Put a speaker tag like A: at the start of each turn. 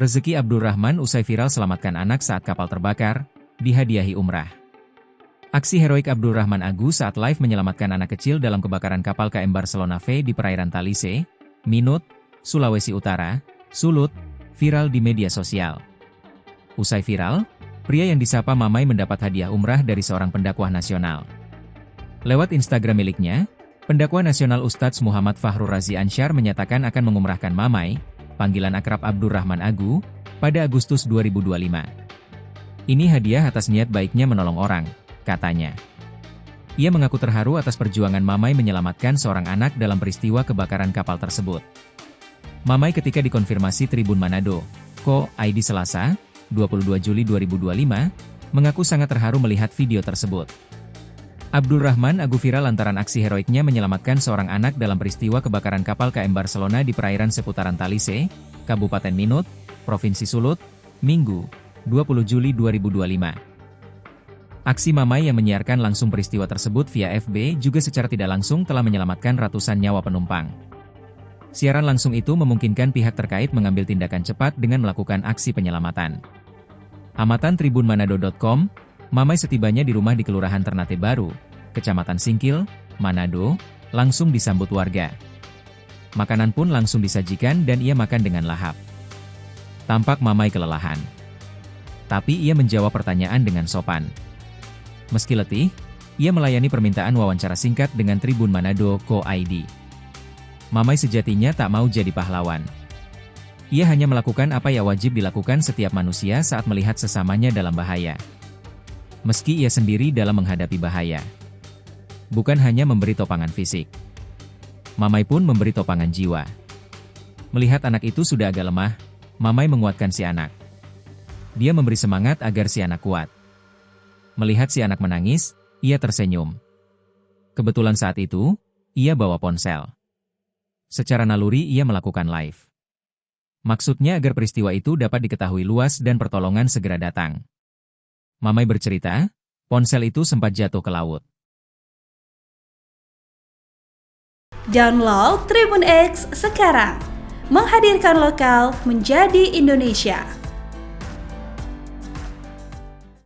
A: Rezeki Abdurrahman usai viral selamatkan anak saat kapal terbakar, dihadiahi umrah. Aksi heroik Abdurrahman Agu saat live menyelamatkan anak kecil dalam kebakaran kapal KM Barcelona V di perairan Talise, Minut, Sulawesi Utara, Sulut, viral di media sosial. Usai viral, pria yang disapa Mamai mendapat hadiah umrah dari seorang pendakwah nasional. Lewat Instagram miliknya, pendakwah nasional Ustadz Muhammad Fahrur Razi Ansyar menyatakan akan mengumrahkan Mamai, panggilan akrab Abdurrahman Agu, pada Agustus 2025. Ini hadiah atas niat baiknya menolong orang, katanya. Ia mengaku terharu atas perjuangan Mamai menyelamatkan seorang anak dalam peristiwa kebakaran kapal tersebut. Mamai ketika dikonfirmasi Tribun Manado, Co.id Selasa, 22 Juli 2025, mengaku sangat terharu melihat video tersebut. Abdurrahman Agu viral lantaran aksi heroiknya menyelamatkan seorang anak dalam peristiwa kebakaran kapal KM Barcelona di perairan seputaran Talise, Kabupaten Minut, Provinsi Sulut, Minggu, 20 Juli 2025. Aksi Mamai yang menyiarkan langsung peristiwa tersebut via FB juga secara tidak langsung telah menyelamatkan ratusan nyawa penumpang. Siaran langsung itu memungkinkan pihak terkait mengambil tindakan cepat dengan melakukan aksi penyelamatan. Amatan tribunmanado.com, Mamai setibanya di rumah di Kelurahan Ternate Baru, Kecamatan Singkil, Manado, langsung disambut warga. Makanan pun langsung disajikan dan ia makan dengan lahap. Tampak Mamai kelelahan. Tapi ia menjawab pertanyaan dengan sopan. Meski letih, ia melayani permintaan wawancara singkat dengan Tribun Manado Co.id. Mamai sejatinya tak mau jadi pahlawan. Ia hanya melakukan apa yang wajib dilakukan setiap manusia saat melihat sesamanya dalam bahaya. Meski ia sendiri dalam menghadapi bahaya. Bukan hanya memberi topangan fisik. Mamai pun memberi topangan jiwa. Melihat anak itu sudah agak lemah, Mamai menguatkan si anak. Dia memberi semangat agar si anak kuat. Melihat si anak menangis, ia tersenyum. Kebetulan saat itu, ia bawa ponsel. Secara naluri ia melakukan live. Maksudnya agar peristiwa itu dapat diketahui luas dan pertolongan segera datang. Mamai bercerita, ponsel itu sempat jatuh ke laut.
B: Download Tribun X sekarang, menghadirkan lokal menjadi Indonesia.